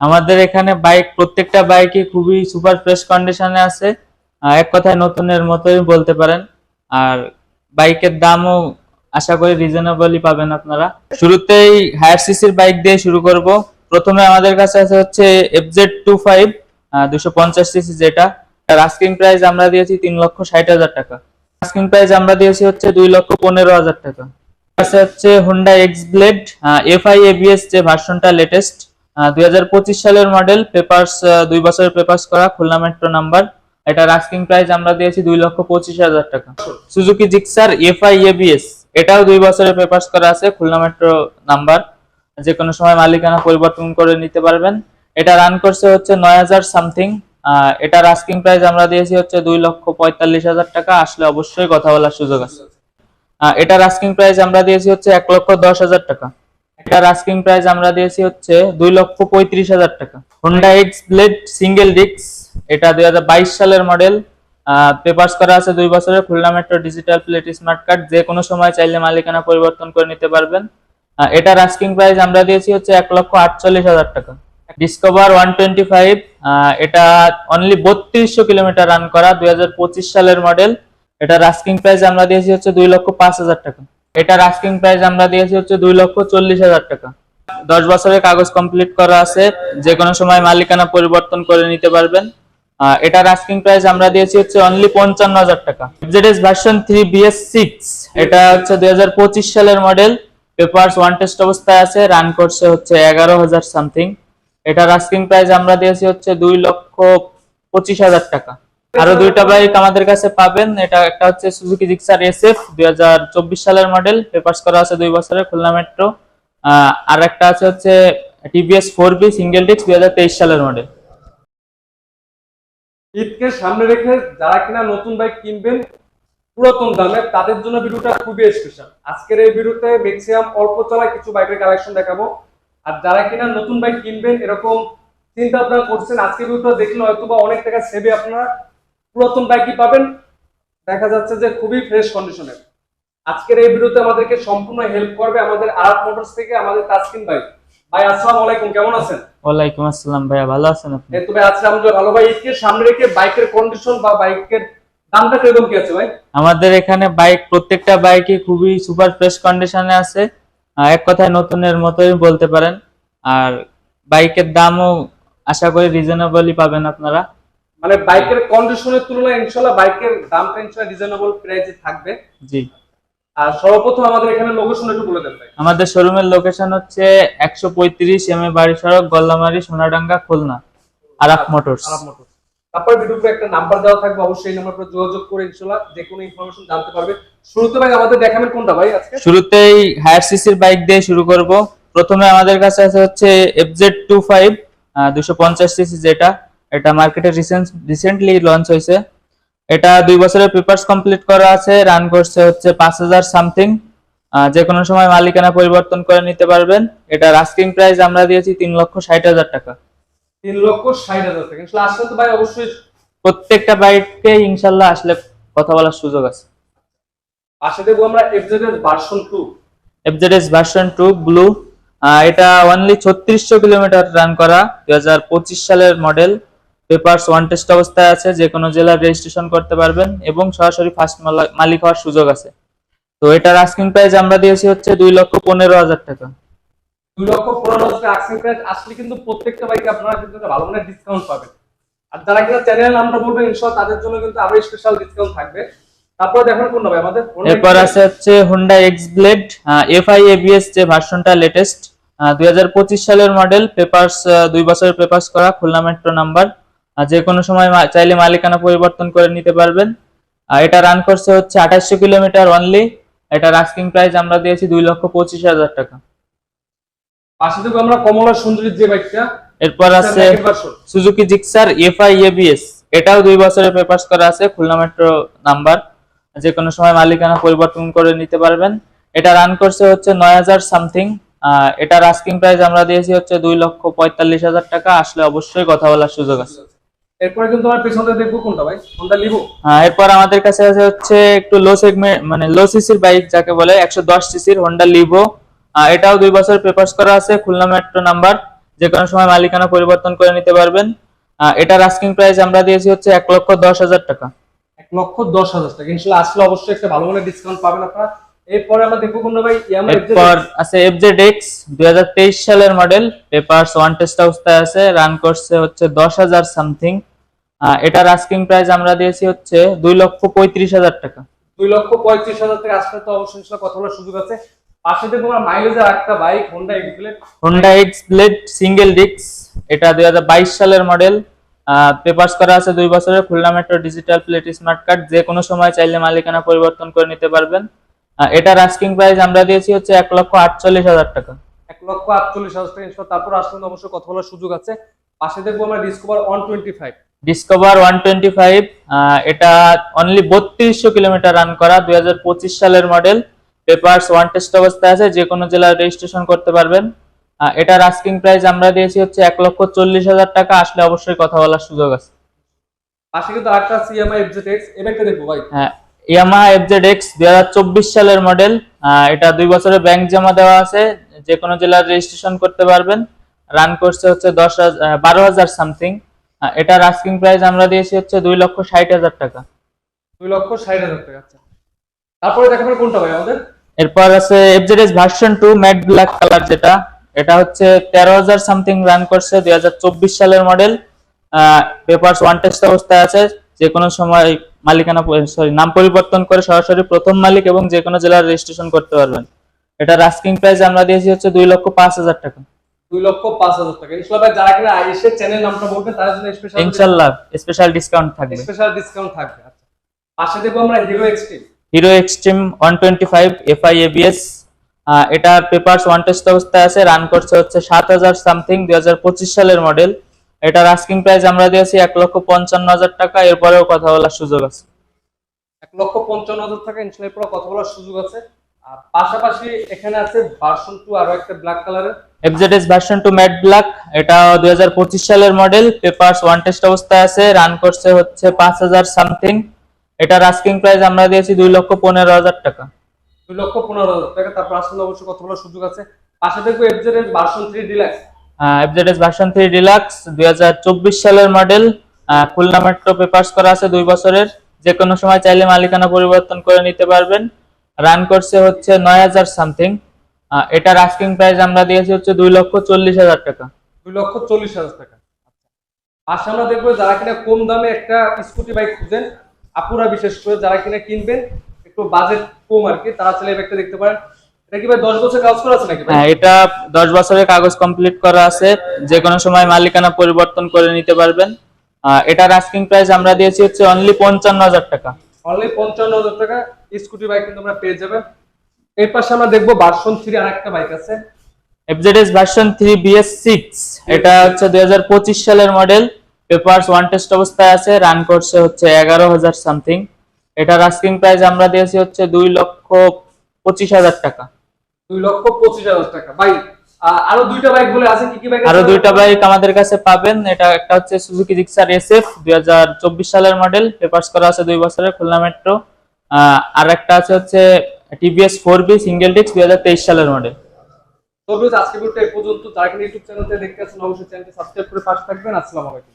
আমাদের এখানে বাইক প্রত্যেকটা বাইকই খুবই সুপার ফ্রেশ কন্ডিশনে আছে। এক কথায় নতুনের মতোই বলতে পারেন। আর বাইকের দামও আশা করি রিজনেবলই পাবেন আপনারা। শুরুতেই হায়ার সিসির বাইক দিয়ে শুরু করব। প্রথমে আমাদের কাছে আছে হচ্ছে FZ25 250 সিসি, যেটা তার আস্কিং প্রাইস আমরা দিয়েছি 3,60,000 টাকা। আস্কিং প্রাইস আমরা দিয়েছি হচ্ছে 2,15,000 টাকা। আছে হচ্ছে Honda x blade FI ABS, যে ভার্সনটা লেটেস্ট 2025 সালের মডেল, পেপারস 2 বছরের পেপারস করা, খুলনা মেট্রো নাম্বার। এটার আস্কিং প্রাইস আমরা দিয়েছি 2,25,000 টাকা। সুজুকি জিক্সার FI ABS, এটাও 2 বছরের পেপারস করা আছে, খুলনা মেট্রো নাম্বার, যে কোনো সময় মালিকানা পরিবর্তন করে নিতে পারবেন। এটা রান করছে হচ্ছে 9,000 সামথিং। এটার আস্কিং প্রাইস আমরা দিয়েছি হচ্ছে 2,45,000 টাকা। আসলে অবশ্যই কথা বলার সুযোগ আছে। এটার আস্কিং প্রাইস আমরা দিয়েছি হচ্ছে 1,10,000 টাকা। এটার আস্কিং প্রাইস আমরা দিয়েছি হচ্ছে 2,35,000 টাকা। Honda x blade single disc, এটা 2022 সালের মডেল, পেপারস করা আছে 2 বছরের, Khulna metro digital plate smart card, যে কোনো সময় চাইলে মালিকানা পরিবর্তন করে নিতে পারবেন। এটার আস্কিং প্রাইস আমরা দিয়েছি হচ্ছে 1,48,000 টাকা। ডিসকভার 125, এটা অনলি 3200 কিলোমিটার রান করা, 2025 সালের মডেল। এটার আস্কিং প্রাইস আমরা দিয়েছি হচ্ছে 2,05,000 টাকা। এটার আস্কিং প্রাইস আমরা দিয়েছি হচ্ছে 2,40,000 টাকা। 10 বছরের কাগজ কমপ্লিট করা আছে, যে কোনো সময় মালিকানা পরিবর্তন করে নিতে পারবেন। এটার আস্কিং প্রাইস আমরা দিয়েছি হচ্ছে অনলি 55,000 টাকা। ZS ভার্সন 3 BS6, এটা হচ্ছে 2025 সালের মডেল, পেপারস ওয়ান টেস্ট অবস্থায় আছে, রান করছে হচ্ছে 11,000 সামথিং। এটার আস্কিং প্রাইস আমরা দিয়েছি হচ্ছে 2,25,000 টাকা। আরো দুইটা বাইক আমাদের কাছে পাবেন। এটা একটা হচ্ছে সুজুকি জিক্সার SF 2024 সালের মডেল, পেপারস করা আছে 2 বছরের, খুলনা মেট্রো। আর একটা আছে হচ্ছে TVS 4B সিঙ্গেল ডিস্ক 2023 সালের মডেল। ঈদকে সামনে রেখে যারা কিনা নতুন বাইক কিনবেন পুরাতন দামে, তাদের জন্য ভিডিওটা খুবই স্পেশাল। আজকের এই ভিডিওতে ম্যাক্সিমাম অল্প চলা কিছু বাইকের কালেকশন দেখাবো। আর যারা কিনা নতুন বাইক কিনবেন এরকম চিন্তা আপনারা করছেন, আজকের ভিডিওটা দেখলে হয়তো বা অনেক টাকা সেভে আপনারা পুরাতন বাইকই পাবেন। দেখা যাচ্ছে যে খুবই ফ্রেশ কন্ডিশনের। আজকের এই ভিডিওতে আমাদেরকে সম্পূর্ণ হেল্প করবে আমাদের আরাফ মোটরস থেকে আমাদের তাসকিন ভাই। ভাই আসসালামু আলাইকুম, কেমন আছেন? ওয়ালাইকুম আসসালাম ভাইয়া, ভালো আছেন আপনি? এই তো ভাই আছি আলহামদুলিল্লাহ ভালো। ভাই ঈদকে সামনে রেখে বাইকের কন্ডিশন বা বাইকের দামটা কিরকম কি আছে ভাই? আমাদের এখানে বাইক প্রত্যেকটা বাইকই খুবই সুপার ফ্রেশ কন্ডিশনে আছে। এক কথায় নতুনের মতোই বলতে পারেন। আর বাইকের দামও আশা করি রিজনেবলই পাবেন আপনারা। মানে বাইকের কন্ডিশনের তুলনায় ইনশাআল্লাহ বাইকের দামটা ইনশাআল্লাহ রিজনেবল প্রাইসে থাকবে। জি। আর সর্বপ্রথম আমাদের এখানে লোকেশন একটু বলে দেন ভাই। আমাদের শোরুমের লোকেশন হচ্ছে 135 MA বাড়ি সড়ক, গল্লামারি, সোনাডাঙ্গা, খুলনা, আরাফ মোটরস। আরাফ মোটরস। তারপর ভিডিওতে একটা নাম্বার দেওয়া থাকবে, অবশ্যই এই নাম্বারে যোগাযোগ করে ইনশাআল্লাহ যে কোনো ইনফরমেশন জানতে পারবে। শুরুতে ভাই আমাদের দেখাবেন কোনটা ভাই আজকে? শুরুতেই হায়ার সিসির বাইক দিয়ে শুরু করব। প্রথমে আমাদের কাছে আছে হচ্ছে FZ25 250 সিসি, যেটা এটা মার্কেটে রিসেন্টলি লঞ্চ হয়েছে। এটা 2 বছরের পেপারস কমপ্লিট করা আছে, রান করছে হচ্ছে 5,000 সামথিং, যে কোনো সময় মালিকানা পরিবর্তন করে নিতে পারবেন। এটার আস্কিং প্রাইস আমরা দিয়েছি 3,60,000 টাকা। 3,60,000 টাকা। ইনশাআল্লাহ আসলে তো ভাই অবশ্যই প্রত্যেকটা বাইককে ইনশাল্লাহ আসলে কথা বলার সুযোগ আছে। পাশে দেবো আমরা FZS version 2। FZS version 2 blue, এটা অনলি 3600 কিলোমিটার রান করা, 2025 সালের মডেল, পেপারস ওয়ান টেস্ট অবস্থায় আছে, যে কোনো জেলার রেজিস্ট্রেশন করতে পারবেন এবং সরাসরি ফার্স্ট মালিক হওয়ার সুযোগ আছে। তো এটার আস্কিং প্রাইস আমরা দিয়েছি হচ্ছে 2,15,000 টাকা। 2,15,000 টাকা আস্কিং প্রাইস। আসলে কিন্তু প্রত্যেকটা বাইকে আপনারা কিন্তু একটা ভালো মানের ডিসকাউন্ট পাবেন। আর যারা কিনা চ্যানেল নামটা বলবেন ইনশাআল্লাহ তাদের জন্য কিন্তু আরো স্পেশাল ডিসকাউন্ট থাকবে। তারপর দেখুন কোনটা ভাই আমাদের? এরপর আছে হচ্ছে Honda x blade FI ABS, যে ভার্সনটা লেটেস্ট 2025 সালের মডেল, পেপারস 2 বছরের পেপারস করা, খুলনা মেট্রো নাম্বার, যে কোনো সময় চাইলে মালিকানা পরিবর্তন করে নিতে পারবেন। এটা রান করছে হচ্ছে 2800 কিলোমিটার অনলি। এটার আস্কিং প্রাইস আমরা দিয়েছি 2,25,000 টাকা। পাশে দেবো আমরা কমলা সুন্দরীর যে বাইকটা। এরপর আছে সুজুকি জিক্সার FI ABS, এটাও 2 বছরের পেপারস করা আছে, খুলনা মেট্রো নাম্বার, যে কোনো সময় মালিকানা পরিবর্তন করে নিতে পারবেন। এটা রান করছে হচ্ছে 9,000 সামথিং। এটার আস্কিং প্রাইস আমরা দিয়েছি হচ্ছে 2,45,000 টাকা। আসলে অবশ্যই কথা বলার সুযোগ আছে। এরপরে কিন্তু আমরা পেছনে দেখবো কোনটা ভাই? Honda Livo. এরপর আমাদের কাছে আছে হচ্ছে একটু লো সেগমেন্ট মানে লো সিসির বাইক যাকে বলে, 110 সিসির হোন্ডা লিভো। এটাও 2 বছর পেপারস করা আছে, খুলনা মেট্রো নাম্বার, যে কোনো সময় মালিকানা পরিবর্তন করে নিতে পারবেন। এটার আস্কিং প্রাইস আমরা দিয়েছি হচ্ছে 1,10,000 টাকা। 1,10,000 টাকা। ইনশাআল্লাহ আসলে অবশ্যই একটা ভালো মানের ডিসকাউন্ট পাবেন আপনারা। এরপরে আমরা দেখবো কোনটা ভাই? ইয়ামাহা এরপর আছে FZX 2023 সালের মডেল, পেপারস ওয়ান টেস্ট অবস্থায় আছে, রান করছে হচ্ছে 10,000 সামথিং। এটার আস্কিং প্রাইস আমরা দিয়েছি হচ্ছে 2,35,000 টাকা। 2,35,000 টাকা। আসলে তো অবশ্যই ইনশাআল্লাহ কথা বলার সুযোগ আছে। পাশে দেখবো আমরা মাইলেজের একটা bike Honda X-Blade. Honda X-Blade single disc, এটা 2022 সালের মডেল। পেপারস করা আছে 2 বছরের, Khulna metro digital plate smart card, যে কোনো সময় চাইলে মালিকানা পরিবর্তন করে নিতে পারবেন। এটার আস্কিং প্রাইস আমরা দিয়েছি হচ্ছে 1,48,000 টাকা। 1,48,000 টাকা ইনশাআল্লাহ। তারপর আসলে অবশ্যই কথা বলার সুযোগ আছে। পাশে দেখবো আমরা ডিসকভার 125। ডিসকভার 125, এটা অনলি 3200 কিলোমিটার রান করা, 2025 সালের মডেল, পেপারস ওয়ান টেস্ট অবস্থায় আছে, যে কোনো জেলায় রেজিস্ট্রেশন করতে পারবেন। এটার আস্কিং প্রাইস আমরা দিয়েছি হচ্ছে 1,40,000 টাকা। আসলে অবশ্যই কথা বলার সুযোগ আছে। পাশে কিন্তু আরেকটা আছে ইয়ামাহা FZX। এই বাইকটা দেখবো ভাই। হ্যাঁ, ইয়ামাহা FZX 2024 সালের মডেল, এটা 2 বছরের ব্যাংক জমা দেওয়া আছে, যে কোনো জেলায় রেজিস্ট্রেশন করতে পারবেন। রান করছে হচ্ছে 12,000 সামথিং। এটার আস্কিং প্রাইস আমরা দিয়েছি হচ্ছে 2,60,000 টাকা। 2,60,000 টাকা। আচ্ছা, তারপরে দেখাবেন কোনটা ভাই আমাদের? এরপর আছে FZS version 2 matte black colour, যেটা এটা হচ্ছে 13,000 সামথিং রান করছে, 2024 সালের মডেল, পেপারস ওয়ান টেস্ট অবস্থায় আছে, যে কোনো সময় মালিকানা নাম পরিবর্তন করে সরাসরি প্রথম মালিক এবং যে কোনো জেলার রেজিস্ট্রেশন করতে পারবেন। এটার আস্কিং প্রাইস আমরা দিয়েছি হচ্ছে 2,05,000 টাকা। 2,05,000 টাকা। ইনশাআল্লাহ ভাই যারা কিনা এসে চ্যানেল নামটা বলবেন তার জন্য ইনশাআল্লাহ স্পেশাল ডিসকাউন্ট থাকবে। স্পেশাল ডিসকাউন্ট থাকবে। আচ্ছা, পাশে দেখবো আমরা Hero Xtreme. Hero Xtreme 125 FI ABS, এটার পেপারস ওয়ান টেস্ট অবস্থায় আছে, রান করছে হচ্ছে 7,000 সামথিং, 2025 সালের মডেল। এটার আস্কিং প্রাইস আমরা দিয়েছি 1,55,000 টাকা। এরপরেও কথা বলার সুযোগ আছে। 1,55,000 টাকা। ইনশাআল্লাহ পুরো কথা বলার সুযোগ আছে। আর পাশাপাশি এখানে আছে ভার্সন 2 আরো একটা ব্ল্যাক কালারের FZS ভার্সন 2 ম্যাট ব্ল্যাক, এটা 2025 সালের মডেল, পেপারস ওয়ান টেস্ট অবস্থায় আছে, রান করছে হচ্ছে 5,000 সামথিং। এটার আস্কিং প্রাইস আমরা দিয়েছি 2,15,000 টাকা। 2,15,000 টাকা। তারপর আসলে অবশ্যই কথা বলার সুযোগ আছে। পাশে দেখবো FZS version 3 deluxe. FZS version 3 deluxe 2024 সালের মডেল, খুলনা মেট্রো পেপারস করা আছে 2 বছরের, যে কোনো সময় চাইলে মালিকানা পরিবর্তন করে নিতে পারবেন। রান করছে হচ্ছে 9,000 সামথিং। এটার আস্কিং প্রাইস আমরা দিয়েছি হচ্ছে 2,40,000 টাকা। 2,40,000 টাকা। পাশে আমরা দেখবো যারা কিনা কম দামে একটা স্কুটি বাইক খুঁজেন, আপুরা বিশেষ করে যারা কিনা কিনবেন একটু বাজেট কম আর কি, তারা চাইলে এই বাইকটা দেখতে পারেন। এটা কি ভাই 10 বছর কাজ করা আছে নাকি ভাই? হ্যাঁ, এটা 10 বছরের কাগজ কমপ্লিট করা আছে, যে কোনো সময় মালিকানা পরিবর্তন করে নিতে পারবেন। এটার আস্কিং প্রাইস আমরা দিয়েছি হচ্ছে অনলি 55,000 টাকা। অনলি 55,000 টাকা স্কুটি বাইক কিন্তু আমরা পেয়ে যাবেন। এর পাশে আমরা দেখবো ভার্সন 3 আরেকটা বাইক আছে, FZS ভার্সন 3 BS6, এটা হচ্ছে 2025 সালের মডেল, পেপারস ওয়ান টেস্ট অবস্থায় আছে, রান করছে হচ্ছে 11,000 সামথিং। এটার আস্কিং প্রাইস আমরা দিয়েছি হচ্ছে 2,25,000 টাকা। 2,25,000 টাকা। ভাই আরো দুইটা বাইক বলে আছে, কি কি বাইক? আরো দুইটা বাইক আমাদের কাছে পাবেন। এটা একটা হচ্ছে সুজুকি জিক্সার SF 2024 সালের মডেল, পেপারস করা আছে 2 বছরের, খুলনা মেট্রো। আর একটা আছে হচ্ছে TVS 4B সিঙ্গেল ডিস্ক 2023 সালের মডেল। তো আজকে ভিডিওটা এই পর্যন্ত। যারা কিনা ইউটিউব চ্যানেলতে দেখতে আছেন অবশ্যই চ্যানেলটি সাবস্ক্রাইব করে পাশে থাকবেন। আসসালামু আলাইকুম।